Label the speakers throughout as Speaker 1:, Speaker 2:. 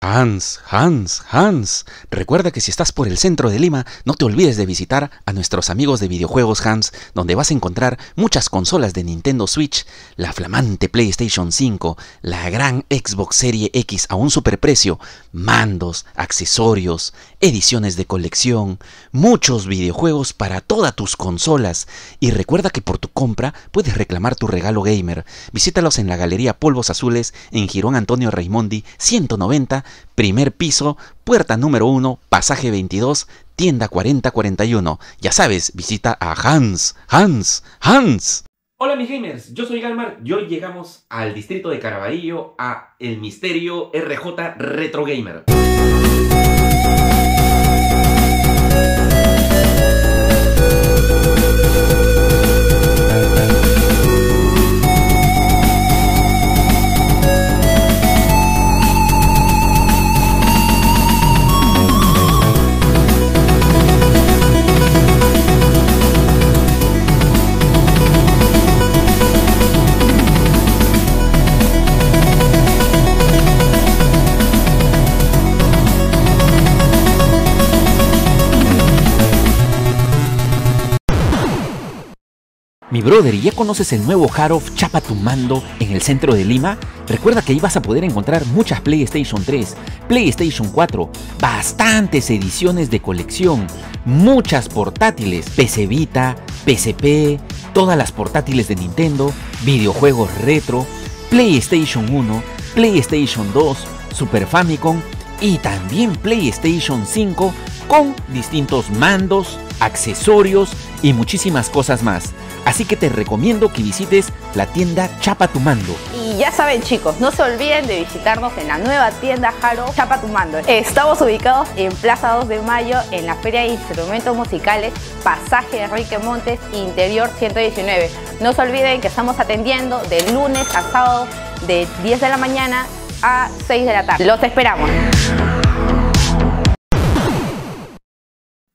Speaker 1: Hans, recuerda que si estás por el centro de Lima, no te olvides de visitar a nuestros amigos de Videojuegos Hans, donde vas a encontrar muchas consolas de Nintendo Switch, la flamante PlayStation 5, la gran Xbox Serie X a un superprecio, mandos, accesorios, ediciones de colección, muchos videojuegos para todas tus consolas. Y recuerda que por tu compra puedes reclamar tu regalo gamer. Visítalos en la Galería Polvos Azules, en Girón Antonio Raimondi 190, primer piso, puerta número 1, pasaje 22, tienda 4041. Ya sabes, visita a Hans.
Speaker 2: Hola mis gamers, yo soy Galmar y hoy llegamos al distrito de Caraballo a el Misterio RJ Retro Gamer.
Speaker 1: Mi brother, ¿ya conoces el nuevo Harov Chapa tu Mando en el centro de Lima? Recuerda que ahí vas a poder encontrar muchas PlayStation 3, PlayStation 4, bastantes ediciones de colección, muchas portátiles, PC Vita, PSP, todas las portátiles de Nintendo, videojuegos retro, PlayStation 1, PlayStation 2, Super Famicom y también PlayStation 5 con distintos mandos, accesorios y muchísimas cosas más. Así que te recomiendo que visites la tienda Chapa tu Mando.
Speaker 3: Y ya saben chicos, no se olviden de visitarnos en la nueva tienda Harov Chapa tu Mando. Estamos ubicados en Plaza 2 de Mayo, en la Feria de Instrumentos Musicales, Pasaje Enrique Montes, Interior 119. No se olviden que estamos atendiendo de lunes a sábado de 10 de la mañana a 6 de la tarde. Los esperamos.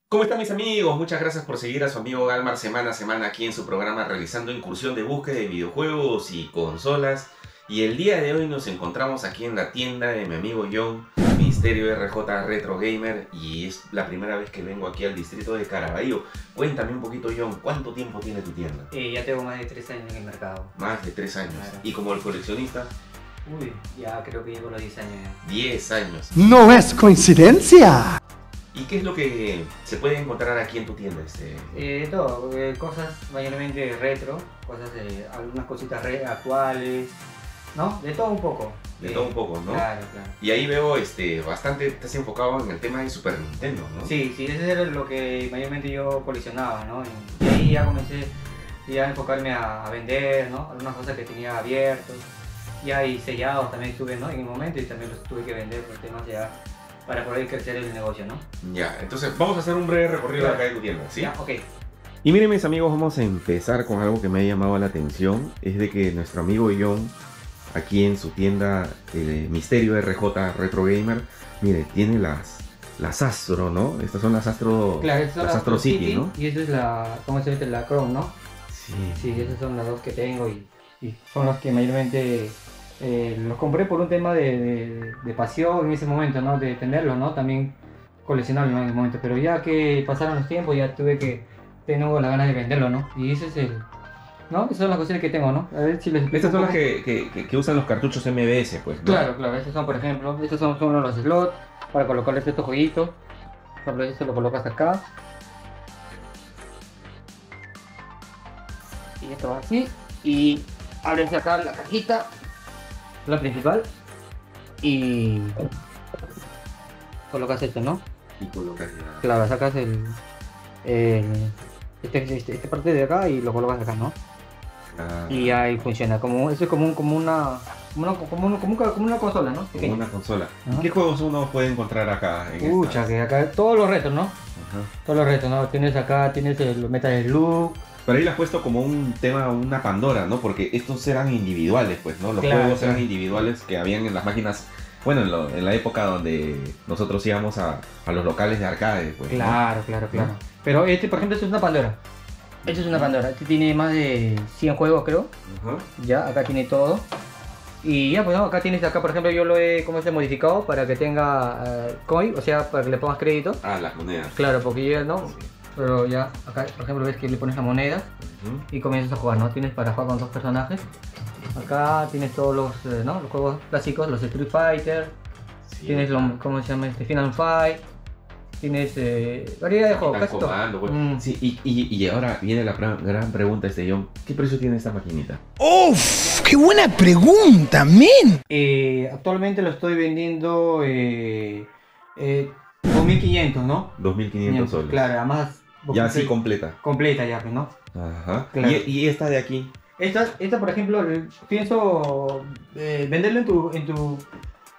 Speaker 2: ¿Cómo están mis amigos? Muchas gracias por seguir a su amigo Galmar semana a semana aquí en su programa realizando incursión de búsqueda de videojuegos y consolas. Y el día de hoy nos encontramos aquí en la tienda de mi amigo John, Misterio RJ Retro Gamer, y es la primera vez que vengo aquí al distrito de Caraballo. Cuéntame un poquito, John, ¿cuánto tiempo tiene tu tienda?
Speaker 4: Ya tengo más de 3 años en el mercado.
Speaker 2: Más de 3 años.
Speaker 4: Claro.
Speaker 2: ¿Y como el coleccionista?
Speaker 4: Uy, ya creo que llevo los 10 años ya.
Speaker 2: 10 años.
Speaker 5: No es coincidencia.
Speaker 2: ¿Y qué es lo que se puede encontrar aquí en tu tienda?
Speaker 4: Todo, cosas mayormente retro, cosas de algunas cositas actuales, ¿no? De todo un poco.
Speaker 2: De todo un poco, ¿no?
Speaker 4: Claro, claro.
Speaker 2: Y ahí veo bastante, estás enfocado en el tema de Super Nintendo, ¿no?
Speaker 4: Sí, eso era lo que mayormente yo coleccionaba, ¿no? Y ahí ya comencé a enfocarme a vender, ¿no? Algunas cosas que tenía abiertos, ya y sellados también estuve, ¿no? En el momento y también los tuve que vender por temas ya para poder crecer el negocio, ¿no?
Speaker 2: Ya, entonces vamos a hacer un breve recorrido acá de tu tienda, ¿sí?
Speaker 4: Ya, ok.
Speaker 2: Y miren mis amigos, vamos a empezar con algo que me ha llamado la atención. Es de que nuestro amigo John, aquí en su tienda Misterio RJ Retro Gamer, mire, tiene las Astro, ¿no? Estas son las Astro,
Speaker 4: Claro, estas son
Speaker 2: las Astro City, ¿no?
Speaker 4: Y esa es la, ¿cómo se dice? La Chrome, ¿no?
Speaker 2: Sí.
Speaker 4: Sí, esas son las dos que tengo y son las que mayormente los compré por un tema de pasión en ese momento, ¿no? De tenerlos, ¿no? También coleccionarlos, ¿no? En el momento, pero ya que pasaron los tiempos ya tuve que tengo la ganas de venderlo, ¿no? Y ese es el, ¿no? Esas son las cosas que tengo, ¿no? A ver si les explico.
Speaker 2: Estas son
Speaker 4: un
Speaker 2: las
Speaker 4: poco.
Speaker 2: que usan los cartuchos MBS, pues, ¿no?
Speaker 4: Claro, claro, estos son por ejemplo, estos son uno de los slots para colocarles estos jueguitos. Por ejemplo, este lo colocas acá. Y esto va así. Y abres acá la cajita, la principal. Y colocas esto, ¿no?
Speaker 2: Y colocas ya.
Speaker 4: Claro, sacas esta parte de acá y lo colocas acá, ¿no?
Speaker 2: Ah,
Speaker 4: Y ahí funciona, eso es como una consola, ¿no?
Speaker 2: como una consola.
Speaker 4: Ajá.
Speaker 2: ¿Qué juegos uno puede encontrar acá?
Speaker 4: Pucha, que acá todos los retos, ¿no?
Speaker 2: Ajá.
Speaker 4: Todos los retos, ¿no? Tienes acá, tienes el Metal Slug.
Speaker 2: Pero ahí le has puesto como un tema, una Pandora, ¿no? Porque estos eran individuales, pues, ¿no? Los
Speaker 4: Claro,
Speaker 2: juegos eran
Speaker 4: claro.
Speaker 2: individuales que habían en las máquinas, bueno, en la época donde nosotros íbamos a los locales de arcade, pues, ¿no?
Speaker 4: Claro, claro, claro. Pero este, por ejemplo, este es una Pandora. Este es una Pandora. Este tiene más de 100 juegos, creo.
Speaker 2: Ajá.
Speaker 4: Ya, acá tiene todo. Y ya, pues no, acá tienes, acá por ejemplo yo lo he modificado para que tenga coin, o sea, para que le pongas crédito.
Speaker 2: Ah, las monedas.
Speaker 4: Claro, porque ya no, pero ya, acá por ejemplo ves que le pones la moneda y comienzas a jugar, ¿no? Tienes para jugar con 2 personajes. Acá tienes todos los, ¿no? Los juegos clásicos, los Street Fighter,
Speaker 2: Sí,
Speaker 4: tienes ¿cómo se llama? Final Fight, tienes variedad de juegos, casi todo.
Speaker 2: Comando, pues. Sí, y ahora viene la gran pregunta, John. ¿Qué precio tiene esta maquinita?
Speaker 5: ¡Uf! ¡Qué buena pregunta, men!
Speaker 4: Actualmente lo estoy vendiendo 2.500, ¿no?
Speaker 2: 2.500 soles.
Speaker 4: Claro, además...
Speaker 2: Ya así completa.
Speaker 4: Completa ya, pues, ¿no?
Speaker 2: Ajá.
Speaker 4: Claro.
Speaker 2: ¿Y esta de aquí?
Speaker 4: Esta por ejemplo, pienso venderlo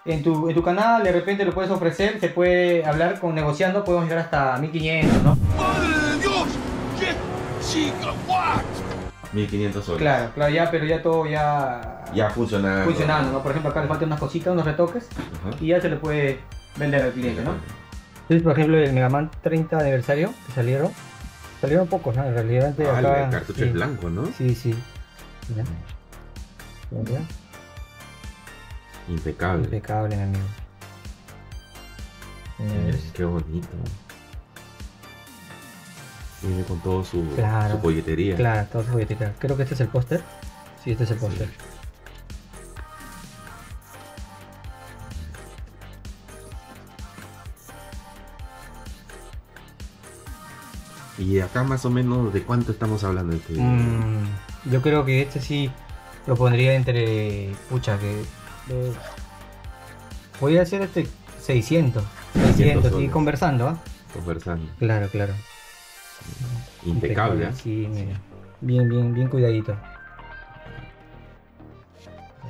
Speaker 4: en tu canal, de repente lo puedes ofrecer, se puede hablar negociando, podemos llegar hasta 1.500, ¿no?
Speaker 6: ¡Madre de Dios! ¡Qué gigawatt!
Speaker 2: 1.500 soles.
Speaker 4: Claro, ya, pero ya todo ya funcionando, ¿no? Por ejemplo, acá le faltan unas cositas, unos retoques,
Speaker 2: Ajá.
Speaker 4: y ya se le puede vender al cliente, ¿no? Entonces, por ejemplo, el Mega Man 30 aniversario que salieron pocos, ¿no? En realidad,
Speaker 2: Ah,
Speaker 4: acá,
Speaker 2: el cartucho
Speaker 4: sí.
Speaker 2: es blanco, ¿no?
Speaker 4: Sí. Mira. Mira.
Speaker 2: Impecable.
Speaker 4: Impecable, mi amigo.
Speaker 2: Qué bonito. Viene con todo su
Speaker 4: Claro.
Speaker 2: polletería.
Speaker 4: Claro, todo su juguetica. Creo que este es el póster. Sí, este es el póster.
Speaker 2: Y acá más o menos, ¿de cuánto estamos hablando?
Speaker 4: Yo creo que este sí lo pondría entre... Pucha, que... voy a hacer este 600 y
Speaker 2: soles.
Speaker 4: conversando, ¿ah?
Speaker 2: Conversando.
Speaker 4: Claro.
Speaker 2: Impecable, ¿eh?
Speaker 4: Sí, mira. Bien cuidadito.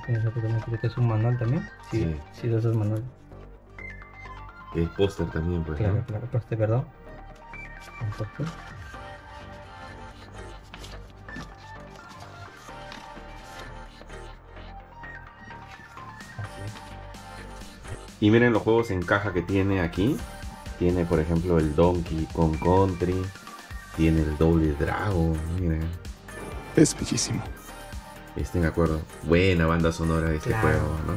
Speaker 4: Este es un manual también. Sí, eso es un manual.
Speaker 2: El póster también, pues.
Speaker 4: Claro,
Speaker 2: ¿no?
Speaker 4: claro, póster, perdón. Un póster.
Speaker 2: Y miren los juegos en caja que tiene aquí. Tiene, por ejemplo, el Donkey Kong Country. Tiene el Double Dragon. Miren.
Speaker 5: Es bellísimo.
Speaker 2: Me acuerdo. Buena banda sonora de este
Speaker 4: Claro.
Speaker 2: juego, ¿no?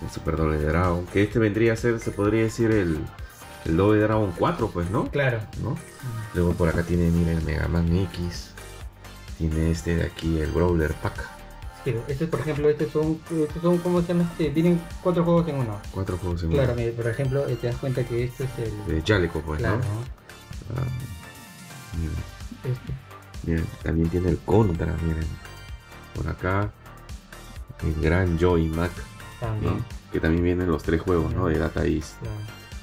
Speaker 2: El Super Double Dragon. Que este vendría a ser, se podría decir, el Double Dragon 4, pues, ¿no?
Speaker 4: Claro.
Speaker 2: ¿No? Luego por acá tiene, miren, el Mega Man X. Tiene este de aquí, el Brawler Pack.
Speaker 4: Sí, este, por ejemplo, estos son ¿cómo se llama? Vienen 4 juegos en uno.
Speaker 2: 4 juegos en
Speaker 4: Claro,
Speaker 2: uno.
Speaker 4: mira, por ejemplo, te das cuenta que este es el...
Speaker 2: De Jaleco, pues,
Speaker 4: Claro,
Speaker 2: ¿no?
Speaker 4: ¿no?
Speaker 2: Ah, miren.
Speaker 4: Este.
Speaker 2: Miren, también tiene el Contra, miren. Por acá, el Gran Joy Mac,
Speaker 4: También.
Speaker 2: ¿no? Que también vienen los 3 juegos, ¿no? De Data East.
Speaker 4: Claro.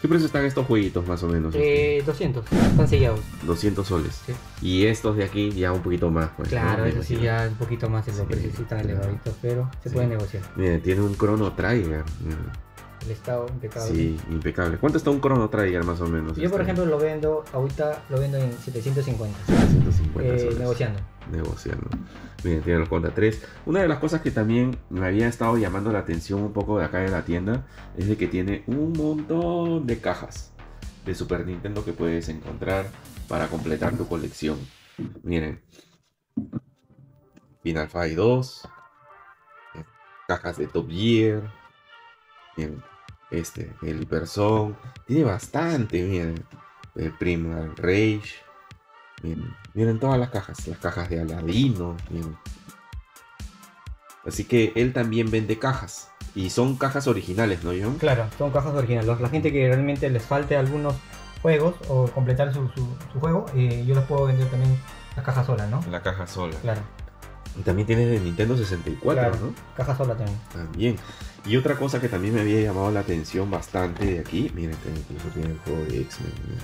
Speaker 2: ¿Qué precio están estos jueguitos más o menos?
Speaker 4: 200, están sellados.
Speaker 2: 200 soles.
Speaker 4: Sí.
Speaker 2: Y estos de aquí ya un poquito más, pues.
Speaker 4: Claro,
Speaker 2: ¿no?
Speaker 4: eso sí ya un poquito más en los precios sí están elevaditos, pero se
Speaker 2: Sí.
Speaker 4: puede negociar.
Speaker 2: Miren, tiene un Chrono Trigger. Miren.
Speaker 4: El estado impecable.
Speaker 2: Sí, impecable. ¿Cuánto está un Chrono Trigger más o menos?
Speaker 4: Yo por ejemplo lo vendo, ahorita lo vendo en 750.
Speaker 2: 750 soles.
Speaker 4: Negociando.
Speaker 2: Negociando. Miren, tiene el Contra 3. Una de las cosas que también me había estado llamando la atención un poco de acá de la tienda es de que tiene un montón de cajas de Super Nintendo que puedes encontrar para completar tu colección. Miren, Final Fight 2, cajas de Top Gear, miren, el Hyper Song, tiene bastante, miren, el Primal Rage. Miren todas las cajas de Aladino. Miren. Así que él también vende cajas. Y son cajas originales, ¿no, John?
Speaker 4: Claro, son cajas originales. La gente que realmente les falte algunos juegos o completar su juego, yo les puedo vender también las cajas solas, ¿no?
Speaker 2: La caja sola.
Speaker 4: Claro,
Speaker 2: Y también tiene de Nintendo 64,
Speaker 4: claro.
Speaker 2: ¿no?
Speaker 4: Caja sola también.
Speaker 2: También. Y otra cosa que también me había llamado la atención bastante de aquí. Miren, incluso tiene el juego de X-Men. Miren.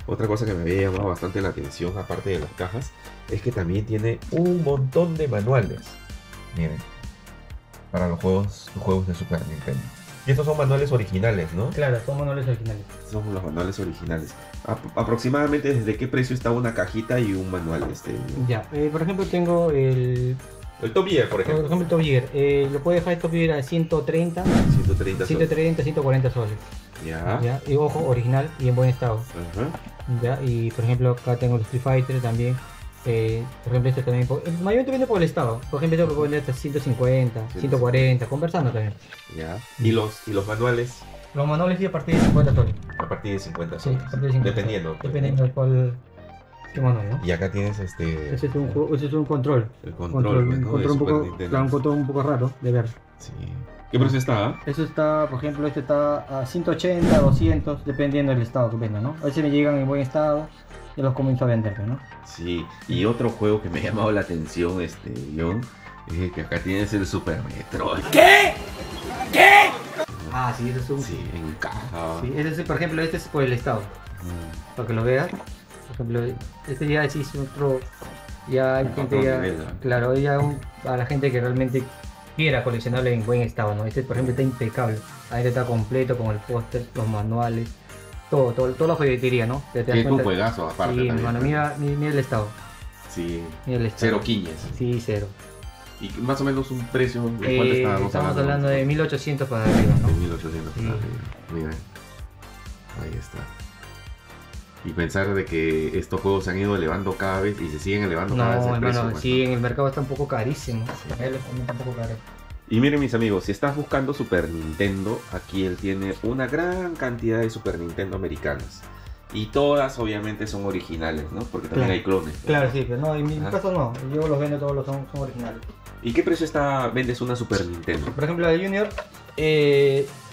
Speaker 2: Otra cosa que me había llamado bastante la atención, aparte de las cajas, es que también tiene un montón de manuales. Miren. Para los juegos de Super Nintendo. Y estos son manuales originales, ¿no?
Speaker 4: Claro, son manuales originales.
Speaker 2: Son los manuales originales. Aproximadamente, ¿desde qué precio está una cajita y un manual?
Speaker 4: Ya, por ejemplo tengo el
Speaker 2: Top Gear, por
Speaker 4: Por
Speaker 2: ejemplo.
Speaker 4: ejemplo, el Top Gear, lo puede dejar el Top Gear a 130,
Speaker 2: 130 soles.
Speaker 4: 140 soles.
Speaker 2: Ya.
Speaker 4: ¿Ya? Y ojo, original y en buen estado.
Speaker 2: Ajá.
Speaker 4: ¿Ya? Y por ejemplo, acá tengo el Street Fighter también, Por ejemplo, este también, mayormente vende por el estado. Por ejemplo, este lo puedo vender hasta 150, 140, conversando también.
Speaker 2: Ya. ¿Y los manuales?
Speaker 4: Los manuales sí a partir de 50 soles.
Speaker 2: A partir de 50
Speaker 4: Sí,
Speaker 2: soles.
Speaker 4: a partir de 50
Speaker 2: Dependiendo.
Speaker 4: soles. Dependiendo de cuál qué manual, ¿no?
Speaker 2: Y acá tienes
Speaker 4: Ese es un control.
Speaker 2: el control, pues, ¿no?
Speaker 4: Un
Speaker 2: de
Speaker 4: control un
Speaker 2: Super
Speaker 4: poco,
Speaker 2: Nintendo.
Speaker 4: claro, un control un poco raro de ver.
Speaker 2: Sí. ¿Qué precio está?
Speaker 4: Eso está, por ejemplo, este está a 180, 200, dependiendo del estado que venda, ¿no? A veces me llegan en buen estado y los comienzo a vender, ¿no?
Speaker 2: Sí. Y otro juego que me ha llamado la atención, John, es que acá tienes el Super Metroid.
Speaker 6: ¿Qué? ¿Qué?
Speaker 4: Ah, sí, ese es un...
Speaker 2: Sí, en caja.
Speaker 4: Sí, ese es, por ejemplo, este es por el estado,
Speaker 2: Mm.
Speaker 4: para que lo veas. Por ejemplo, este ya sí es otro... Ya hay gente
Speaker 2: Otro
Speaker 4: ya...
Speaker 2: nivel, ¿no?
Speaker 4: Claro, ya a la gente que realmente quiera coleccionarlo en buen estado, ¿no? Este, por ejemplo, está impecable. Ahí está completo con el póster, los manuales, toda la juguetería, ¿no? Te das
Speaker 2: Que es un
Speaker 4: cuenta-
Speaker 2: juegazo aparte
Speaker 4: Sí,
Speaker 2: también.
Speaker 4: hermano, mira el estado.
Speaker 2: Sí.
Speaker 4: Mira el estado.
Speaker 2: 0 quiñes.
Speaker 4: Sí, cero.
Speaker 2: Y más o menos un precio de cuánto estábamos
Speaker 4: Estamos hablando de 1800 para arriba, ¿no?
Speaker 2: De 1800
Speaker 4: Sí.
Speaker 2: para arriba. Miren. Ahí está. Y pensar de que estos juegos se han ido elevando cada vez y se siguen elevando
Speaker 4: No,
Speaker 2: cada vez el precio.
Speaker 4: hermano,
Speaker 2: pues,
Speaker 4: sí,
Speaker 2: ¿no?
Speaker 4: en el mercado está un poco carísimo. Él está un poco caro.
Speaker 2: Y miren mis amigos, si estás buscando Super Nintendo, aquí él tiene una gran cantidad de Super Nintendo americanas. Y todas obviamente son originales, ¿no? Porque también
Speaker 4: Claro.
Speaker 2: hay clones. ¿no?
Speaker 4: Claro, sí, pero no, en mi
Speaker 2: Ajá.
Speaker 4: caso no. Yo los vendo todos, son originales.
Speaker 2: ¿Y qué precio vendes una Super Nintendo?
Speaker 4: Por ejemplo, la de Junior,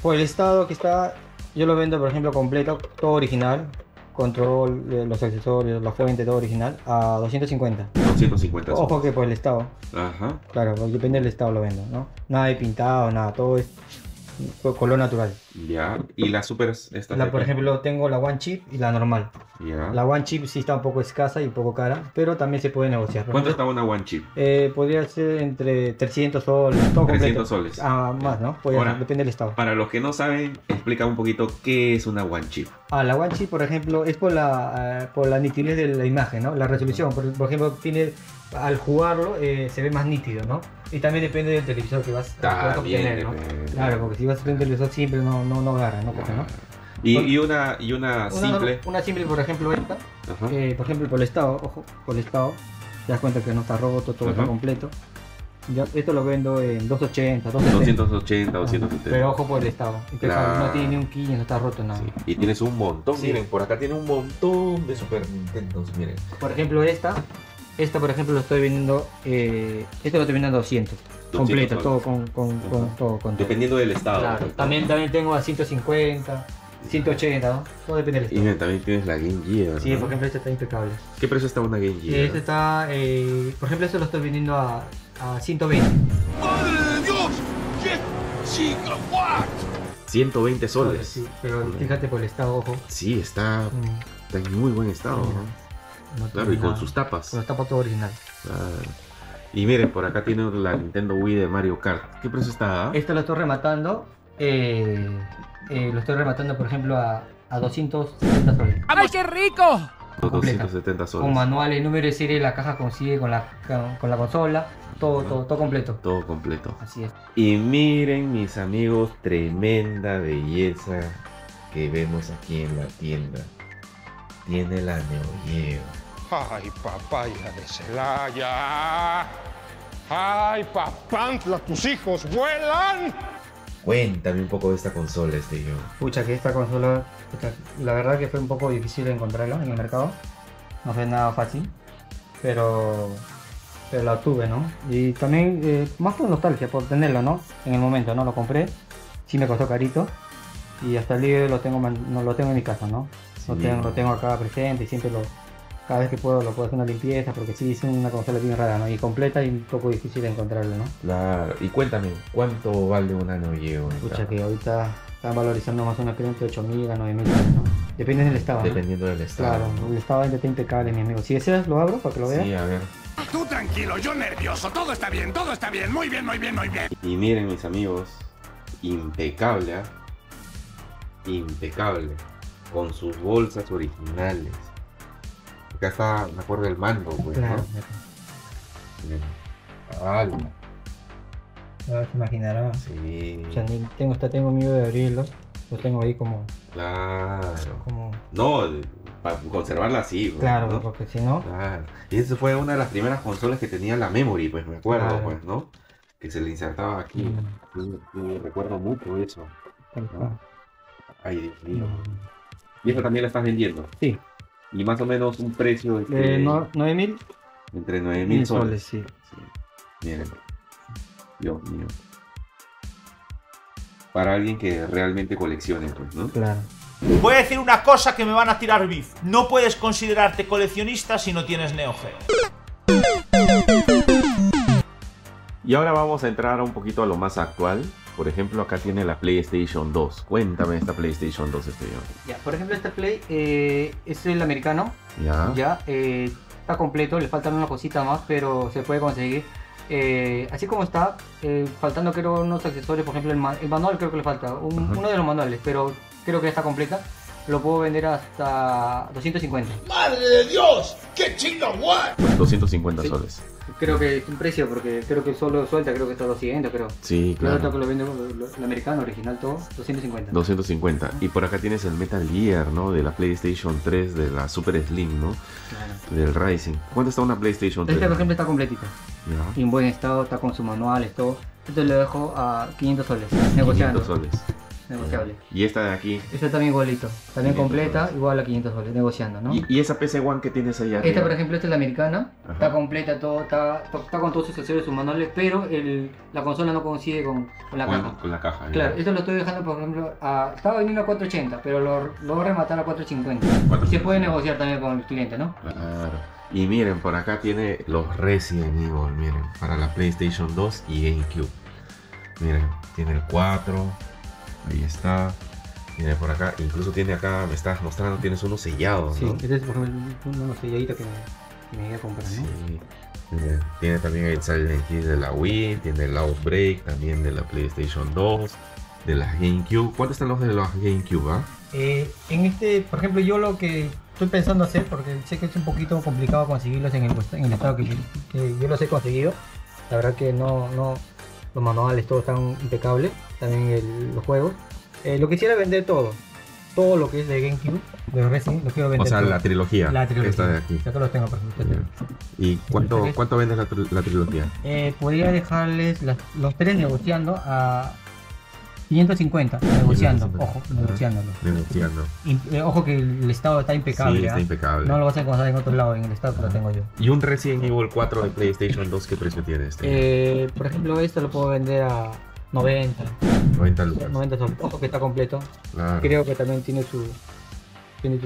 Speaker 4: por el estado que está, yo lo vendo, por ejemplo, completo, todo original. Control, los accesorios, la fuente, todo original, a 250.
Speaker 2: 250 soles.
Speaker 4: Ojo que por el estado,
Speaker 2: Ajá.
Speaker 4: claro, depende del estado lo vendo, ¿no? Nada de pintado, nada, todo es color natural.
Speaker 2: Ya. ¿Y las Supers estas? de
Speaker 4: Por
Speaker 2: acá?
Speaker 4: ejemplo, tengo la One Chip y la normal.
Speaker 2: Ya.
Speaker 4: La One Chip sí está un poco escasa y un poco cara, pero también se puede negociar. Por
Speaker 2: ¿Cuánto
Speaker 4: ejemplo,
Speaker 2: está una One Chip?
Speaker 4: podría ser entre 300 soles, todo
Speaker 2: 300
Speaker 4: completo.
Speaker 2: soles.
Speaker 4: Ah, más, ¿no? Podría
Speaker 2: Ahora,
Speaker 4: ser, depende del estado.
Speaker 2: Para los que no saben, explica un poquito qué es una One Chip.
Speaker 4: Ah, la One Chip, por ejemplo, es por la nitidez de la imagen, ¿no? La resolución. Por ejemplo, al jugarlo se ve más nítido, ¿no? Y también depende del televisor que vas a
Speaker 2: También
Speaker 4: obtener, ¿no?
Speaker 2: depende.
Speaker 4: Claro, porque si vas a tener un televisor simple no agarra, no coge, ¿no?
Speaker 2: Y una simple.
Speaker 4: Una simple, por ejemplo, esta.
Speaker 2: Ajá.
Speaker 4: Por ejemplo, por el estado, ojo, por el estado, te das cuenta que no está roto, todo está
Speaker 2: Ajá.
Speaker 4: completo. Ya, esto lo vendo en 280, 270.
Speaker 2: 280, 270.
Speaker 4: Pero ojo por el estado.
Speaker 2: Claro.
Speaker 4: No tiene ni un quillo, no está roto nada.
Speaker 2: Sí. Y tienes un montón,
Speaker 4: Sí.
Speaker 2: miren, por acá tiene un montón de Super Nintendo, miren.
Speaker 4: Por ejemplo, esta por ejemplo lo estoy vendiendo, este lo estoy vendiendo a 200. Completo,
Speaker 2: soles.
Speaker 4: todo con todo.
Speaker 2: Dependiendo del estado.
Speaker 4: Claro,
Speaker 2: ¿no?
Speaker 4: también tengo a 150, 180, ¿no? Todo depende del
Speaker 2: Y
Speaker 4: estado.
Speaker 2: miren, también tienes la Game Gear.
Speaker 4: Sí,
Speaker 2: ¿no?
Speaker 4: por ejemplo, este está impecable.
Speaker 2: ¿Qué precio está una Game Gear?
Speaker 4: Este está, por ejemplo, este lo estoy vendiendo a 120.
Speaker 6: ¡Madre de Dios! ¡Qué gigawatt!
Speaker 2: 120 soles.
Speaker 4: Sí, pero fíjate por el estado, ojo.
Speaker 2: Sí, está en muy buen estado, ¿no?
Speaker 4: No
Speaker 2: Claro,
Speaker 4: tiene
Speaker 2: y con
Speaker 4: nada.
Speaker 2: sus tapas.
Speaker 4: Con los tapas todo original.
Speaker 2: Claro. Y miren, por acá tiene la Nintendo Wii de Mario Kart. ¿Qué precio está?
Speaker 4: Este lo estoy rematando. Lo estoy rematando, por ejemplo, a 270 soles.
Speaker 6: ¡Ay, qué rico!
Speaker 2: 270 soles.
Speaker 4: Con manuales, número de serie, la caja consigue con la consola, todo completo.
Speaker 2: Todo completo.
Speaker 4: Así es.
Speaker 2: Y miren, mis amigos, tremenda belleza que vemos aquí en la tienda. Tiene la Neo Geo.
Speaker 6: ¡Ay, papaya de Celaya! ¡Ay, papantla, tus hijos vuelan!
Speaker 2: Cuéntame un poco de esta consola, yo.
Speaker 4: Pucha, que esta consola, la verdad que fue un poco difícil encontrarla en el mercado. No fue nada fácil, pero la obtuve, ¿no? Y también, más por nostalgia, por tenerlo, ¿no? En el momento, ¿no? Lo compré, sí me costó carito. Y hasta el día de hoy lo tengo en mi casa, ¿no?
Speaker 2: Sí.
Speaker 4: Lo tengo acá presente y siempre cada vez que puedo lo puedo hacer una limpieza porque sí es una consola bien rara, ¿no? Y completa y un poco difícil de encontrarla, ¿no?
Speaker 2: Claro. Y cuéntame, ¿cuánto vale una Neo Geo?
Speaker 4: Escucha que ahorita están valorizando más o menos entre 8.000 a 9.000, ¿no? Depende del estado, ¿no?
Speaker 2: Dependiendo del estado.
Speaker 4: Claro, el estado está impecable, mi amigo. Si deseas lo abro para que lo veas.
Speaker 2: Sí, a ver.
Speaker 6: Tú tranquilo, yo nervioso. Todo está bien, todo está bien. Muy bien, muy bien, muy bien.
Speaker 2: Y miren, mis amigos, impecable, ¿ah? Impecable. Con sus bolsas originales. Acá está, me acuerdo del mando, pues,
Speaker 4: Claro.
Speaker 2: ¿no? Miren. Ala.
Speaker 4: Ya se imaginará.
Speaker 2: Sí,
Speaker 4: O sea, tengo miedo de abrirlo. Lo tengo ahí como
Speaker 2: claro.
Speaker 4: como
Speaker 2: No, para conservarla así, pues,
Speaker 4: Claro,
Speaker 2: ¿no?
Speaker 4: porque si no...
Speaker 2: Claro. Y esa fue una de las primeras consolas que tenía la memory, pues me acuerdo,
Speaker 4: Claro.
Speaker 2: pues, ¿no? Que se le insertaba aquí. Yo recuerdo mucho eso.
Speaker 4: tal cual.
Speaker 2: Ay, Dios mío. Y esta también la estás vendiendo.
Speaker 4: Sí,
Speaker 2: Y más o menos un precio entre,
Speaker 4: 9.000
Speaker 2: entre 9.000 soles.
Speaker 4: sí.
Speaker 2: Sí. Miren. Dios mío. Para alguien que realmente coleccione, pues, ¿no?
Speaker 4: Claro.
Speaker 7: Voy a decir una cosa que me van a tirar beef. No puedes considerarte coleccionista si no tienes Neo Geo.
Speaker 2: Y ahora vamos a entrar un poquito a lo más actual. Por ejemplo, acá tiene la PlayStation 2. Cuéntame esta PlayStation 2,
Speaker 4: Ya, por ejemplo, este Play es el americano.
Speaker 2: Ya.
Speaker 4: Ya, está completo, le faltan una cosita más, pero se puede conseguir. Así como está, faltando creo unos accesorios, por ejemplo el manual creo que le falta, uno de los manuales, pero creo que ya está completa. Lo puedo vender hasta 250.
Speaker 6: ¡Madre de Dios! ¡Qué chinga, what!
Speaker 2: 250
Speaker 4: Sí.
Speaker 2: soles.
Speaker 4: Creo que es un precio, porque creo que solo suelta, creo que está 200, creo.
Speaker 2: Sí,
Speaker 4: Claro. Creo
Speaker 2: claro.
Speaker 4: que lo vende el americano original todo, 250.
Speaker 2: 250. Y por acá tienes el Metal Gear, ¿no? De la PlayStation 3, de la Super Slim, ¿no?
Speaker 4: Claro.
Speaker 2: Del Rising. ¿Cuánto está una PlayStation 3?
Speaker 4: Este, por ejemplo, está completita.
Speaker 2: Ya.
Speaker 4: Y en buen estado, está con sus manuales, todo. Esto lo dejo a 500 soles,
Speaker 2: 500
Speaker 4: negociando.
Speaker 2: soles.
Speaker 4: Negociable.
Speaker 2: Y esta de aquí.
Speaker 4: Esta también igualito, también
Speaker 2: 500
Speaker 4: completa,
Speaker 2: soles.
Speaker 4: igual a 500 soles, negociando, ¿no?
Speaker 2: ¿Y esa PC One que tienes ahí arriba?
Speaker 4: Esta, por ejemplo, esta es la americana,
Speaker 2: Ajá.
Speaker 4: está completa, todo, está con todos sus accesorios, sus manuales, pero la consola no coincide con la caja.
Speaker 2: Con la caja. ya.
Speaker 4: Claro, esto lo estoy dejando, por ejemplo, estaba vendiendo a 480, pero lo voy a rematar a 450. Y se
Speaker 2: 450.
Speaker 4: puede negociar también con el cliente, ¿no?
Speaker 2: Claro. Y miren, por acá tiene los Resident Evil, miren, para la PlayStation 2 y GameCube. Miren, tiene el 4, ahí está. Miren por acá, incluso tiene acá, me estás mostrando, tienes uno sellado,
Speaker 4: Sí,
Speaker 2: ¿no?
Speaker 4: este es, por ejemplo, uno selladito que me iba a comprar, ¿no?
Speaker 2: Sí. Miren, tiene también el Silent Hill de la Wii, tiene el Outbreak también de la PlayStation 2, de la GameCube. ¿Cuántos están los de la GameCube, ah?
Speaker 4: En este, por ejemplo, yo lo que estoy pensando hacer, porque sé que es un poquito complicado conseguirlos en el estado que yo los he conseguido. La verdad que no los manuales, todo están impecables, también los juegos. Lo quisiera vender todo lo que es de GameCube, de Resident, lo quiero vender.
Speaker 2: O sea,
Speaker 4: todo.
Speaker 2: la trilogía.
Speaker 4: La trilogía.
Speaker 2: Esta de aquí.
Speaker 4: Acá los tengo, por ejemplo.
Speaker 2: ¿Y cuánto vendes la trilogía?
Speaker 4: Podría dejarles los tres negociando a 550, negociando,
Speaker 2: 550.
Speaker 4: ojo,
Speaker 2: Ajá.
Speaker 4: negociándolo.
Speaker 2: Negociando.
Speaker 4: Ojo que el estado está impecable.
Speaker 2: Sí, está
Speaker 4: ¿ah?
Speaker 2: impecable.
Speaker 4: No lo vas a encontrar en otro lado, en el estado que lo tengo yo.
Speaker 2: ¿Y un Resident Evil 4 de PlayStation 2 qué precio tiene este?
Speaker 4: Por ejemplo, esto lo puedo vender a 90,
Speaker 2: 90 lucas.
Speaker 4: 90 soles. Ojo que está completo.
Speaker 2: Claro.
Speaker 4: Creo que también tiene su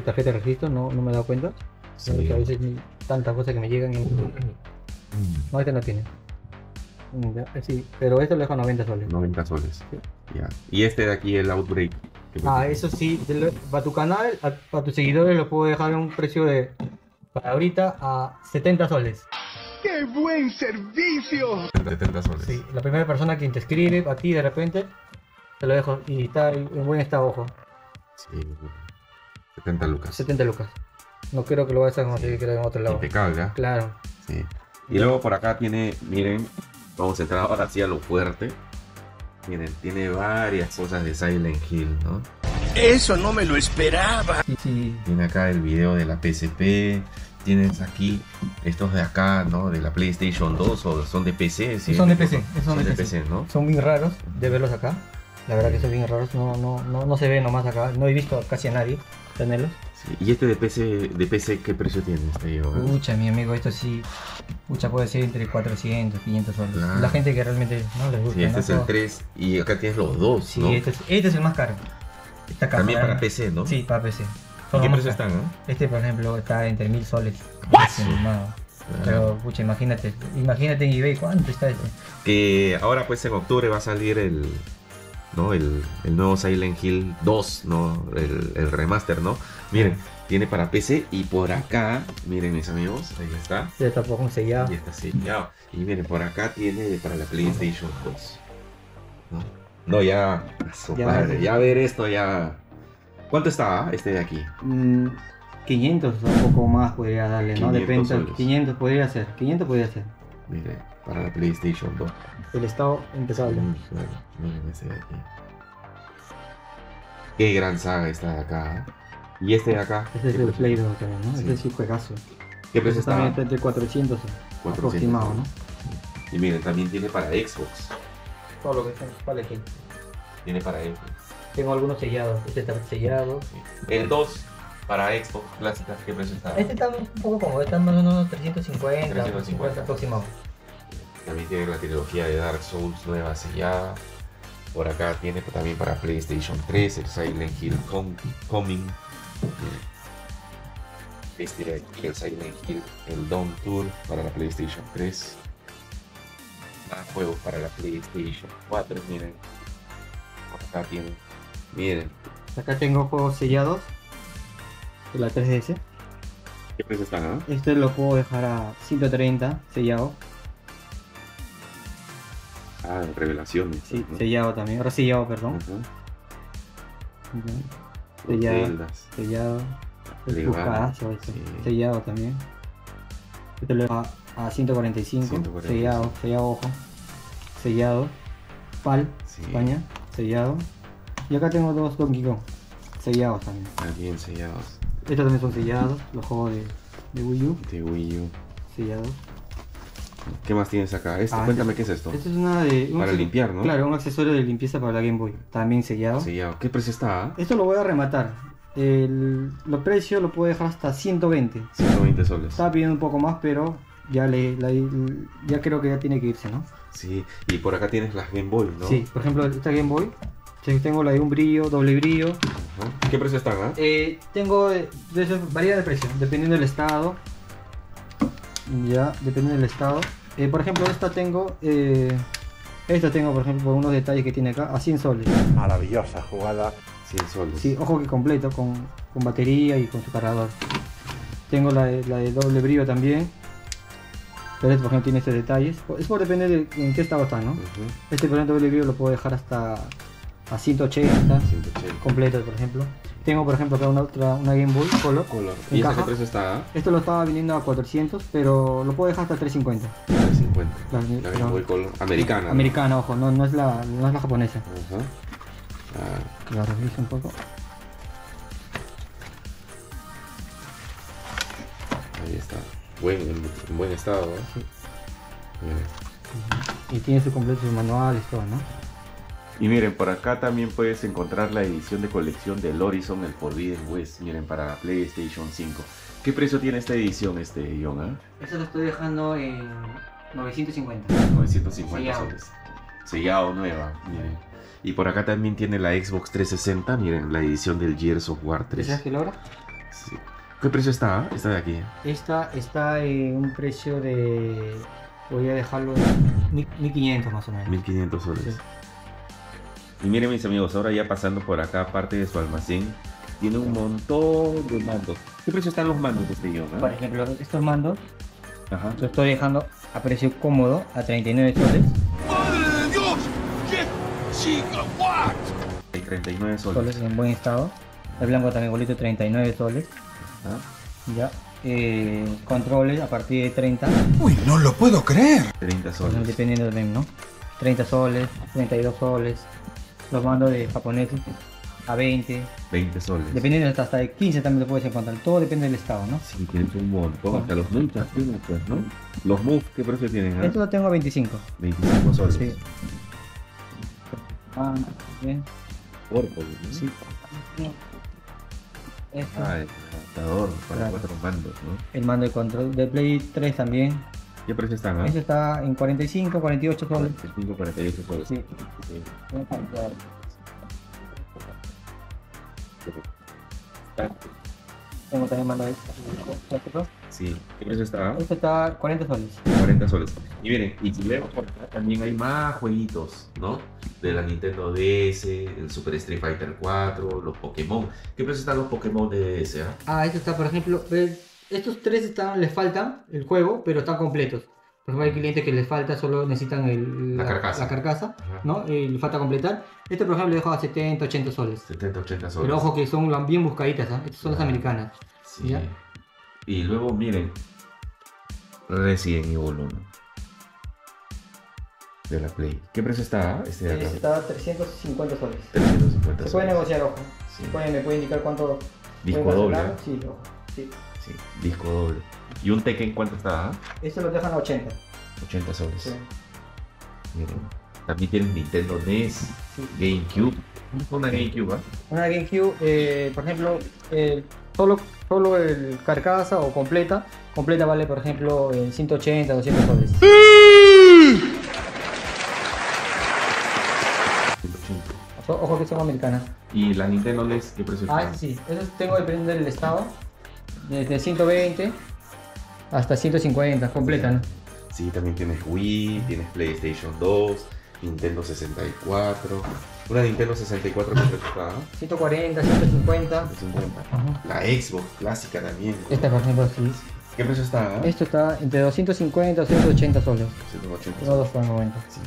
Speaker 4: tarjeta de registro, no me he dado cuenta.
Speaker 2: Sí.
Speaker 4: Que a veces tantas cosas que me llegan y... No, este no tiene. Sí, pero esto lo dejo a 90 soles.
Speaker 2: 90 soles.
Speaker 4: Sí.
Speaker 2: Ya. Y este de aquí, el Outbreak. ¿qué precio
Speaker 4: Eso sí, para tu canal, para tus seguidores lo puedo dejar a un precio de, para ahorita, a 70 soles.
Speaker 5: ¡Qué buen servicio!
Speaker 2: tiene? 70 soles.
Speaker 4: Sí, la primera persona que te escribe a ti de repente, te lo dejo y está en buen estado, ojo.
Speaker 2: Sí. 70 lucas.
Speaker 4: 70 lucas. No creo que lo vayas a conseguir creo, en otro lado.
Speaker 2: Impecable, ¿ah?
Speaker 4: Claro.
Speaker 2: Sí. Y luego por acá tiene, miren, vamos a entrar ahora sí a lo fuerte. Miren, tiene varias cosas de Silent Hill, ¿no?
Speaker 6: Eso no me lo esperaba.
Speaker 4: Sí, sí.
Speaker 2: Tiene acá el video de la PSP. Tienes aquí estos de acá, ¿no? De la PlayStation 2 o son de PC. ¿sí?
Speaker 4: Son de PC,
Speaker 2: Son de PC, ¿no?
Speaker 4: Son bien raros de verlos acá. La verdad que son bien raros. No se ve nomás acá. No he visto casi a nadie tenerlos.
Speaker 2: Sí. ¿Y este de PC qué precio tiene este yo?
Speaker 4: Pucha, mi amigo, esto sí. Pucha, puede ser entre 400, 500 soles.
Speaker 2: Claro.
Speaker 4: La gente que realmente no les gusta.
Speaker 2: Sí, este
Speaker 4: ¿no?
Speaker 2: es el
Speaker 4: Todo.
Speaker 2: 3 y acá tienes los dos,
Speaker 4: Sí,
Speaker 2: ¿no?
Speaker 4: este es el más caro. Esta caja,
Speaker 2: También para
Speaker 4: ¿verdad?
Speaker 2: PC, ¿no?
Speaker 4: Sí, para PC.
Speaker 2: ¿Y
Speaker 4: Son
Speaker 2: qué
Speaker 4: los más
Speaker 2: precio
Speaker 4: caros.
Speaker 2: están, no?
Speaker 4: Este, por ejemplo, está entre 1000 soles. Pero, pucha, imagínate en eBay cuánto está este.
Speaker 2: Que ahora pues en octubre va a salir el nuevo Silent Hill 2, ¿no? El remaster, ¿no? Miren, tiene para PC y por acá, miren mis amigos, ahí está.
Speaker 4: Ya está poco sellado.
Speaker 2: Y está sellado. Y miren, por acá tiene para la PlayStation 2. No, ya, a su
Speaker 4: Ya
Speaker 2: madre,
Speaker 4: ves.
Speaker 2: ya ver esto ya. ¿Cuánto está este de aquí?
Speaker 4: 500 o un poco más podría darle, ¿no?
Speaker 2: 500
Speaker 4: Depende.
Speaker 2: soles.
Speaker 4: 500 podría ser. 500 podría ser.
Speaker 2: Miren, para la PlayStation 2.
Speaker 4: El estado impecable.
Speaker 2: Miren ese de aquí. Qué gran saga esta de acá. ¿eh? Y este de acá.
Speaker 4: Este es el Play 2 también, ¿no?
Speaker 2: Sí.
Speaker 4: Este sí juegazo.
Speaker 2: ¿Qué precio
Speaker 4: Este también
Speaker 2: está?
Speaker 4: está entre 400 aproximado, ¿no?
Speaker 2: Y miren, también tiene para Xbox.
Speaker 4: Todo lo que está para elegir.
Speaker 2: Tiene para Xbox.
Speaker 4: Tengo algunos sellados. Este está sellado.
Speaker 2: Sí. El 2 para Xbox clásica, ¿qué precio está?
Speaker 4: Este está un poco como, está más o menos 350,
Speaker 2: 350
Speaker 4: aproximado.
Speaker 2: También tiene la trilogía de Dark Souls nueva sellada. Por acá tiene también para PlayStation 3 el Silent Hill Coming. Este de aquí, el Silent Hill, el Dawn Tour para la PlayStation 3. Más juegos para la PlayStation 4, miren. Por acá tienen. Miren,
Speaker 4: Acá tengo juegos sellados de la 3DS.
Speaker 2: ¿qué precio están? Ah?
Speaker 4: Este lo puedo dejar a 130 sellado.
Speaker 2: Ah, revelaciones.
Speaker 4: Sí,
Speaker 2: ¿no?
Speaker 4: sellado también. Ahora sellado, perdón.
Speaker 2: Ajá.
Speaker 4: Sellado.
Speaker 2: Zeldas.
Speaker 4: Sellado. Es
Speaker 2: Legal,
Speaker 4: buscadazo este.
Speaker 2: sí.
Speaker 4: Sellado también. Este lo dejo a 145.
Speaker 2: 145.
Speaker 4: Sellado, ojo. Sellado. PAL,
Speaker 2: Sí.
Speaker 4: España. Sellado. Y acá tengo dos Donkey Kong. Sellados también.
Speaker 2: También sellados.
Speaker 4: Estos también son sellados. Los juegos de Wii U.
Speaker 2: De Wii U.
Speaker 4: Sellados.
Speaker 2: ¿Qué más tienes acá? Cuéntame qué es esto.
Speaker 4: Esto es una de...
Speaker 2: Para limpiar, ¿no?
Speaker 4: Claro, un accesorio de limpieza para la Game Boy. También sellado.
Speaker 2: Sellado. ¿Qué precio está? Ah?
Speaker 4: Esto lo voy a rematar. Los precios lo puedo dejar hasta 120.
Speaker 2: 120 soles.
Speaker 4: Estaba pidiendo un poco más, pero ya ya creo que ya tiene que irse, ¿no?
Speaker 2: Sí, y por acá tienes las Game Boy, ¿no?
Speaker 4: Sí, por ejemplo, esta Game Boy. Tengo la de un brillo, doble brillo.
Speaker 2: Ajá. ¿Qué precio están? Ah?
Speaker 4: Tengo varía de precio, dependiendo del estado. Ya, depende del estado. Por ejemplo, esta tengo, por ejemplo, por unos detalles que tiene acá, a 100 soles.
Speaker 6: Maravillosa jugada.
Speaker 2: 100 soles.
Speaker 4: Sí, ojo que completo, con batería y con su cargador. Tengo la de doble brillo también. Pero este, por ejemplo, tiene estos detalles. Es por depender de en qué estado está, ¿no?
Speaker 2: Ujú.
Speaker 4: Este, por ejemplo, doble brillo lo puedo dejar hasta a 180,
Speaker 2: 180.
Speaker 4: completo, por ejemplo. Tengo, por ejemplo, acá una Game Boy Color.
Speaker 2: Color.
Speaker 4: En
Speaker 2: ¿Y ese
Speaker 4: caja.
Speaker 2: qué precio está? Ah?
Speaker 4: Esto lo estaba vendiendo a 400, pero lo puedo dejar hasta 350.
Speaker 2: 350.
Speaker 4: La-
Speaker 2: La Game Boy Color americana. ¿no?
Speaker 4: Americana, ojo, no es la japonesa.
Speaker 2: Ajá. Ah,
Speaker 4: La reviso un poco.
Speaker 2: ahí está. En buen estado, ¿eh?
Speaker 4: Sí.
Speaker 2: Miren.
Speaker 4: Y tiene su completo, sus manuales, todo, ¿no?
Speaker 2: Y miren, por acá también puedes encontrar la edición de colección del Horizon, el Forbidden West, miren, para la PlayStation 5. ¿Qué precio tiene esta edición, John? ¿Ah?
Speaker 4: Esto lo estoy dejando en 950.
Speaker 2: 950
Speaker 4: Sellado.
Speaker 2: soles. Sellado nueva, miren. Y por acá también tiene la Xbox 360, miren, la edición del Gears of War 3.
Speaker 4: ¿Sabes qué logra?
Speaker 2: Sí. ¿Qué precio está? Ah? Esta de aquí.
Speaker 4: Esta está en un precio de... Voy a dejarlo en 1500 más o menos.
Speaker 2: 1500 soles.
Speaker 4: Sí.
Speaker 2: Y miren, mis amigos, ahora ya pasando por acá, aparte de su almacén, tiene un montón de mandos. ¿Qué precio están los mandos de este John?
Speaker 4: Por ejemplo, estos mandos
Speaker 2: Ajá.
Speaker 4: los estoy dejando a precio cómodo, a 39 soles.
Speaker 6: ¡Madre de Dios! ¿Qué? ¡Chica, what!
Speaker 2: Hay 39
Speaker 4: Soles
Speaker 2: soles.
Speaker 4: en buen estado. El blanco también igualito, 39 soles.
Speaker 2: Ajá.
Speaker 4: Ya. Controles a partir de 30.
Speaker 5: Uy, no lo puedo creer.
Speaker 2: 30 soles.
Speaker 4: Dependiendo del menú, ¿no? 30 soles, 32 soles. Los mandos de japoneses a 20.
Speaker 2: 20 soles.
Speaker 4: Dependiendo hasta de 15 también lo puedes encontrar. Todo depende del estado, ¿no?
Speaker 2: Sí, tienen un montón. Hasta los multas tienen, pues, ¿no? Los moves, ¿qué precio tienen? Ah?
Speaker 4: Esto lo tengo a 25.
Speaker 2: 25 soles.
Speaker 4: Sí. Ah, bien.
Speaker 2: Corpo, ¿no?
Speaker 4: Sí. Esto.
Speaker 2: Ah, el adaptador para
Speaker 4: Claro.
Speaker 2: 4 mandos, ¿no?
Speaker 4: El mando de control de Play 3 también.
Speaker 2: ¿Qué precio están? Ah?
Speaker 4: Este está en 45, 48 soles.
Speaker 2: 45, 48 soles.
Speaker 4: Sí.
Speaker 2: Sí.
Speaker 4: Tengo también mando de
Speaker 2: Sí. ¿Qué precio está? Ah?
Speaker 4: Este está a 40 soles.
Speaker 2: 40 soles. Y miren, y si vemos por acá también hay más jueguitos, ¿no? De la Nintendo DS, el Super Street Fighter 4, los Pokémon. ¿Qué precio están los Pokémon de DS? Ah?
Speaker 4: Ah, este está, por ejemplo, estos tres les faltan el juego, pero están completos. Por ejemplo, hay clientes que les falta, solo necesitan
Speaker 2: La carcasa.
Speaker 4: la carcasa,
Speaker 2: Ajá.
Speaker 4: ¿no? Les falta completar. Este, por ejemplo, le dejo a 70, 80 soles.
Speaker 2: 70, 80 soles.
Speaker 4: Pero ojo que son bien buscaditas, ¿ah? Estas son las americanas.
Speaker 2: Sí.
Speaker 4: ¿Ya?
Speaker 2: Y luego miren, Resident Evil 1 de la Play. ¿Qué precio está? Este de acá.
Speaker 4: Este está a 350 soles.
Speaker 2: 350
Speaker 4: Se puede
Speaker 2: soles.
Speaker 4: negociar, ojo.
Speaker 2: Sí.
Speaker 4: Me puede indicar cuánto
Speaker 2: Disco
Speaker 4: Puede
Speaker 2: doble.
Speaker 4: cancelar, sí, sí.
Speaker 2: Sí, disco doble. ¿Y un Tekken cuánto está?
Speaker 4: Este lo dejan a 80.
Speaker 2: 80 soles.
Speaker 4: Sí.
Speaker 2: Miren. También tienes Nintendo NES,
Speaker 4: Sí.
Speaker 2: GameCube. Una GameCube, ¿ah?
Speaker 4: Una GameCube, por ejemplo, solo el carcasa o completa vale, por ejemplo, 180, 200 soles.
Speaker 2: 180.
Speaker 4: Ojo que son americanas.
Speaker 2: ¿Y la Nintendo NES qué precio
Speaker 4: Ah,
Speaker 2: está?
Speaker 4: sí, esos tengo dependiendo del estado, desde 120 hasta 150, completa, ¿no?
Speaker 2: Sí, también tienes Wii, tienes PlayStation 2, Nintendo 64. Una Nintendo 64 que precio está, ¿no?
Speaker 4: 140, 150.
Speaker 2: 150.
Speaker 4: Ajá.
Speaker 2: La Xbox clásica también.
Speaker 4: Esta, por ejemplo, sí.
Speaker 2: ¿Qué precio está?
Speaker 4: Esto está entre 250 y 180 soles.
Speaker 2: 180.
Speaker 4: Tengo dos por el momento.
Speaker 2: Sí,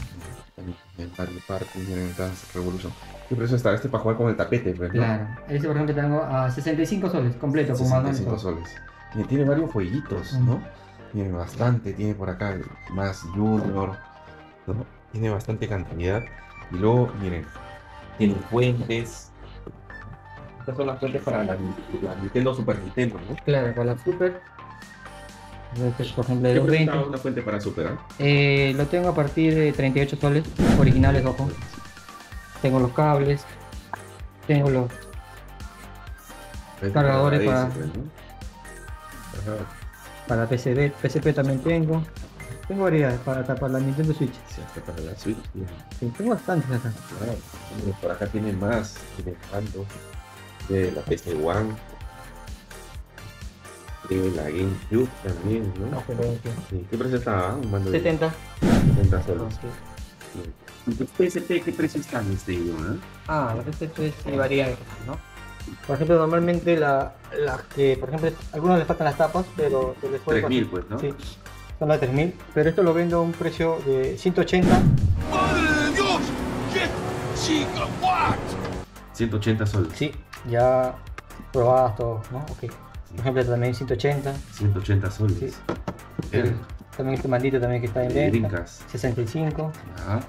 Speaker 2: también el Mario Party, miren, Dance Revolution. ¿Qué precio está? Este para jugar con el tapete, pues, ¿no?
Speaker 4: Claro. Este, por ejemplo, tengo a 65 soles, completo, con manual y
Speaker 2: 65
Speaker 4: todo.
Speaker 2: soles. Tiene varios jueguitos, ¿no? Tiene bastante, tiene por acá más Junior, ¿no? Tiene bastante cantidad. Y luego, miren, tiene fuentes. Estas son las fuentes para la Nintendo Super Nintendo, ¿no?
Speaker 4: Claro, para la Super. Por ejemplo, de
Speaker 2: ¿Qué precio
Speaker 4: 220.
Speaker 2: está una fuente para Super? ¿Eh?
Speaker 4: Lo tengo a partir de 38 soles, originales, ojo. Tengo los cables, tengo los cargadores para-
Speaker 2: pues, ¿no? Ajá.
Speaker 4: para PSP también tengo. Tengo variedades para la Nintendo Switch.
Speaker 2: Sí, hasta para la Switch.
Speaker 4: Sí, tengo bastantes acá.
Speaker 2: Claro. Por acá tiene más. Tiene mando de la PS1. De la GameCube también, ¿no?
Speaker 4: No, pero
Speaker 2: Sí. ¿Qué precio está? Un mando de
Speaker 4: 70.
Speaker 2: 70 soles. ¿Y tu PSP qué precio está en este video, no?
Speaker 4: Ah, las PSP sí varían, ¿no? Por ejemplo, normalmente las que, por ejemplo, a algunos les faltan las tapas, pero se les puede
Speaker 2: 3000, pues, ¿no?
Speaker 4: Sí, son las 3000, pero esto lo vendo a un precio de 180.
Speaker 6: ¡Madre de Dios! ¿Qué? ¡Gigawatt!
Speaker 2: 180 soles.
Speaker 4: Sí, ya probadas todo, ¿no? Ok. Por ejemplo, también 180.
Speaker 2: 180 soles.
Speaker 4: Sí.
Speaker 2: El
Speaker 4: También este mandito también que está en venta.
Speaker 2: Dreamcast.
Speaker 4: 65.
Speaker 2: Ajá.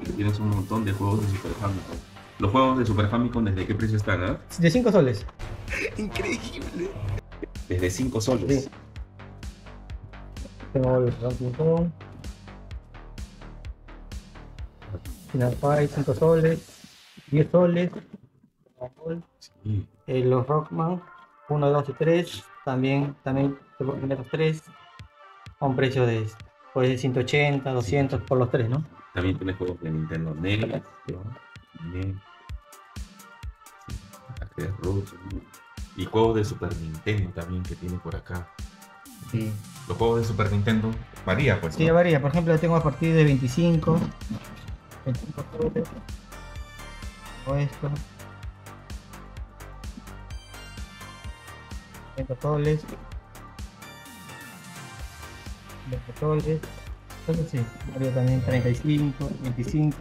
Speaker 2: Y tienes un montón de juegos de Super Famicom. Los juegos de Super Famicom, ¿desde qué precio están? ¿Ah?
Speaker 4: De 5 soles.
Speaker 5: Increíble.
Speaker 2: Desde 5 soles.
Speaker 4: Sí. Tengo el Donkey Kong. Final Fight, 5 soles. 10 soles.
Speaker 2: Sí.
Speaker 4: Los Rockman, 1, 2 y 3. También tengo primeros 3. A un precio de pues, de 180, 200 por los 3, ¿no?
Speaker 2: También tienes juegos de Nintendo NES, ¿no? También. Sí, Arcade Roots, ¿no? Y juegos de Super Nintendo también que tiene por acá.
Speaker 4: Sí.
Speaker 2: Los juegos de Super Nintendo varía, pues.
Speaker 4: Sí,
Speaker 2: ¿no?
Speaker 4: varía. Por ejemplo, tengo a partir de 25. 25 soles. O esto. 30 soles. 20 soles. Entonces sí, varía también 35, 25.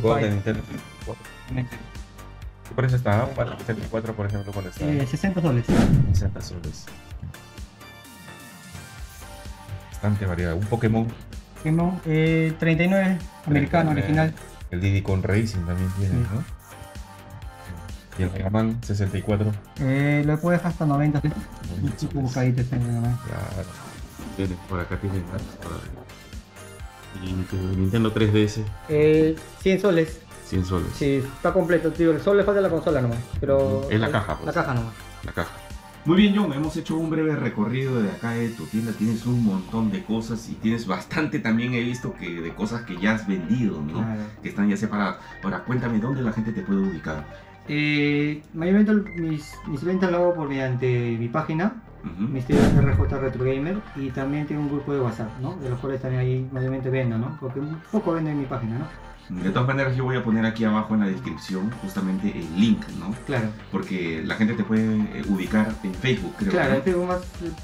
Speaker 2: Juegos de Nintendo. ¿Qué precio está? Para el 64, por ejemplo, cuando está
Speaker 4: 60 soles.
Speaker 2: 60 soles. Bastante variado. Un Pokémon.
Speaker 4: Pokémon 39, americano, original.
Speaker 2: El Diddy Kong Racing también tiene,
Speaker 4: Sí.
Speaker 2: ¿no? Y el Mega Man 64.
Speaker 4: Lo puedo dejar hasta 90 soles. Un chico buscadito ese Mega Man.
Speaker 2: Claro. Tiene, por acá tiene más todavía. Y tu Nintendo 3DS,
Speaker 4: 100 soles.
Speaker 2: 100 soles.
Speaker 4: Sí, está completo, tío. Solo le falta la consola nomás. Pero
Speaker 2: Es la caja, pues.
Speaker 4: La caja nomás.
Speaker 2: La caja. Muy bien, John, hemos hecho un breve recorrido de acá de tu tienda. Tienes un montón de cosas y tienes bastante también, he visto, que de cosas que ya has vendido, ¿no?
Speaker 4: Claro.
Speaker 2: Que están ya separadas. Ahora, cuéntame dónde la gente te puede ubicar.
Speaker 4: Mayormente mis ventas lo hago por mediante mi página,
Speaker 2: Ujú.
Speaker 4: Misterio RJ Retro Gamer, y también tengo un grupo de WhatsApp, ¿no? De los cuales también ahí mayormente vendo, ¿no? Porque un poco vendo en mi página, ¿no?
Speaker 2: De todas maneras, yo voy a poner aquí abajo en la descripción justamente el link, ¿no?
Speaker 4: Claro.
Speaker 2: Porque la gente te puede ubicar en Facebook, creo.
Speaker 4: Claro,
Speaker 2: ¿no?
Speaker 4: tengo más,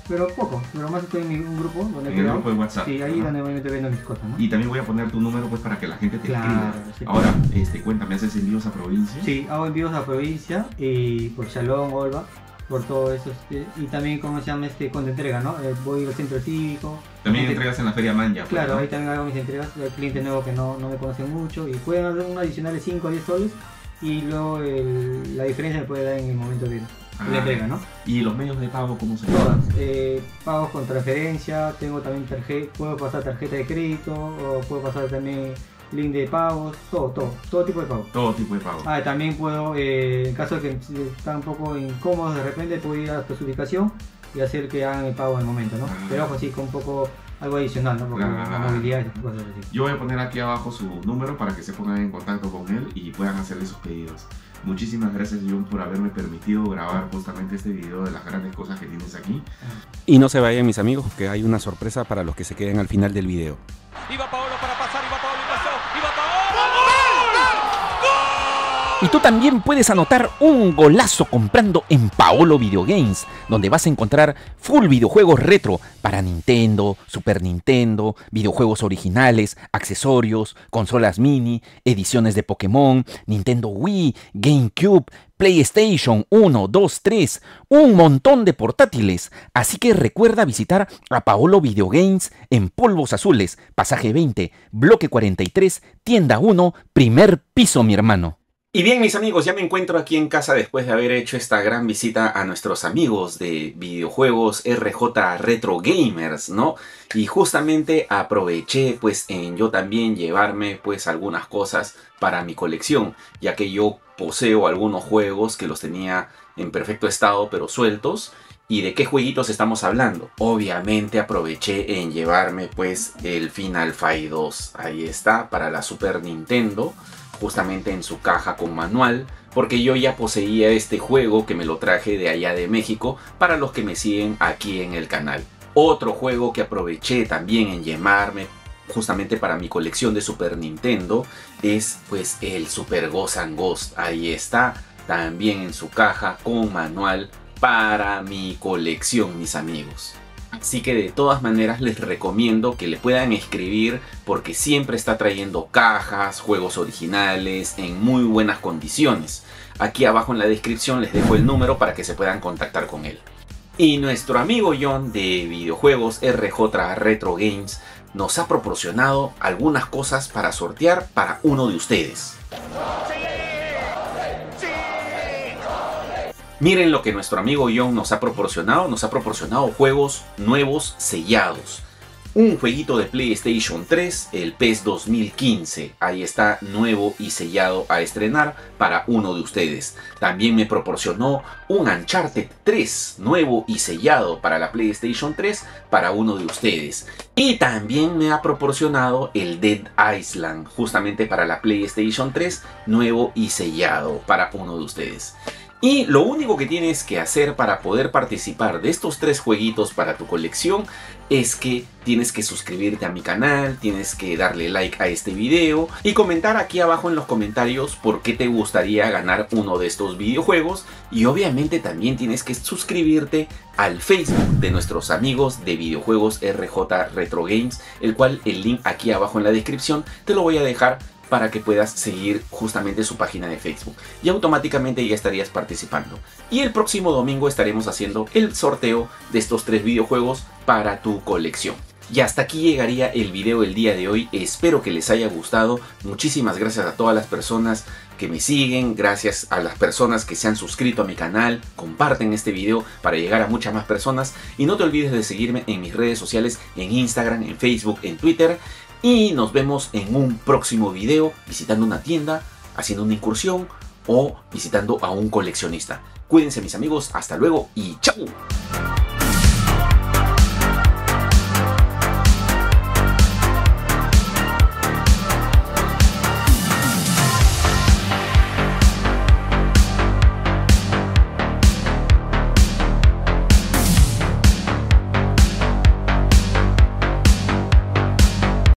Speaker 4: pero poco, pero más estoy en un grupo donde
Speaker 2: En el grupo de WhatsApp.
Speaker 4: Sí, ahí
Speaker 2: Ajá.
Speaker 4: donde mayormente vendo mis cosas, ¿no?
Speaker 2: Y también voy a poner tu número pues para que la gente te
Speaker 4: Claro,
Speaker 2: escriba.
Speaker 4: sí.
Speaker 2: Ahora, cuéntame, ¿haces envíos a provincia?
Speaker 4: Sí, hago envíos a provincia y por Chalón, Olva, por todo eso, y también, ¿cómo se llama? Con entrega, ¿no? Voy al centro cívico.
Speaker 2: También
Speaker 4: Gente-
Speaker 2: entregas en la Feria Manja. pues,
Speaker 4: Claro,
Speaker 2: ¿no?
Speaker 4: ahí también hago mis entregas, hay clientes nuevos que no me conocen mucho y pueden hacer un adicional de 5 a 10 soles y luego la diferencia me puede dar en el momento de le entrega, ¿no?
Speaker 2: ¿Y los medios de pago cómo se
Speaker 4: Todas.
Speaker 2: llaman?
Speaker 4: Pagos con transferencia, tengo también tarjeta, puedo pasar tarjeta de crédito, o puedo pasar también link de pagos, todo tipo de pagos.
Speaker 2: Todo tipo de pago.
Speaker 4: También puedo, en caso de que están un poco incómodos de repente, puedo ir a su ubicación y hacer que hagan el pago en el momento, ¿no? Pero ojo, sí, con un poco algo adicional, ¿no? Porque la movilidad y cosas así.
Speaker 2: Yo voy a poner aquí abajo su número para que se pongan en contacto con él y puedan hacerle sus pedidos. Muchísimas gracias, John, por haberme permitido grabar justamente este video de las grandes cosas que tienes aquí.
Speaker 1: Y no se vayan, mis amigos, que hay una sorpresa para los que se queden al final del video.
Speaker 6: Iba Paolo para pasar, iba Paolo y pasó, iba Paolo.
Speaker 1: Y tú también puedes anotar un golazo comprando en Paolo Video Games, donde vas a encontrar full videojuegos retro para Nintendo, Super Nintendo, videojuegos originales, accesorios, consolas mini, ediciones de Pokémon, Nintendo Wii, GameCube, PlayStation 1, 2, 3, un montón de portátiles. Así que recuerda visitar a Paolo Video Games en Polvos Azules, Pasaje 20, Bloque 43, Tienda 1, primer piso, mi hermano.
Speaker 2: Y bien, mis amigos, ya me encuentro aquí en casa después de haber hecho esta gran visita a nuestros amigos de videojuegos RJ Retro Gamers, ¿no? Y justamente aproveché pues en yo también llevarme pues algunas cosas para mi colección, ya que yo poseo algunos juegos que los tenía en perfecto estado pero sueltos. ¿Y de qué jueguitos estamos hablando? Obviamente aproveché en llevarme pues el Final Fight 2. Ahí está, para la Super Nintendo, justamente en su caja con manual, porque yo ya poseía este juego que me lo traje de allá de México para los que me siguen aquí en el canal. Otro juego que aproveché también en llevarme justamente para mi colección de Super Nintendo es pues el Super Ghost and Ghost. Ahí está, también en su caja con manual para mi colección, mis amigos. Así que de todas maneras les recomiendo que le puedan escribir, porque siempre está trayendo cajas, juegos originales en muy buenas condiciones. Aquí abajo en la descripción les dejo el número para que se puedan contactar con él. Y nuestro amigo John de videojuegos RJ Retro Games nos ha proporcionado algunas cosas para sortear para uno de ustedes. Miren lo que nuestro amigo John nos ha proporcionado. Nos ha proporcionado juegos nuevos sellados. Un jueguito de PlayStation 3, el PES 2015. Ahí está, nuevo y sellado a estrenar para uno de ustedes. También me proporcionó un Uncharted 3, nuevo y sellado para la PlayStation 3 para uno de ustedes. Y también me ha proporcionado el Dead Island, justamente para la PlayStation 3, nuevo y sellado para uno de ustedes. Y lo único que tienes que hacer para poder participar de estos 3 jueguitos para tu colección es que tienes que suscribirte a mi canal, tienes que darle like a este video y comentar aquí abajo en los comentarios por qué te gustaría ganar uno de estos videojuegos. Y obviamente también tienes que suscribirte al Facebook de nuestros amigos de videojuegos RJ Retro Games, el cual el link aquí abajo en la descripción te lo voy a dejar para que puedas seguir justamente su página de Facebook y automáticamente ya estarías participando. Y el próximo domingo estaremos haciendo el sorteo de estos 3 videojuegos para tu colección. Y hasta aquí llegaría el video del día de hoy. Espero que les haya gustado. Muchísimas gracias a todas las personas que me siguen, gracias a las personas que se han suscrito a mi canal. Comparten este video para llegar a muchas más personas y no te olvides de seguirme en mis redes sociales, en Instagram, en Facebook, en Twitter. Y nos vemos en un próximo video visitando una tienda, haciendo una incursión o visitando a un coleccionista. Cuídense, mis amigos, hasta luego y ¡chao!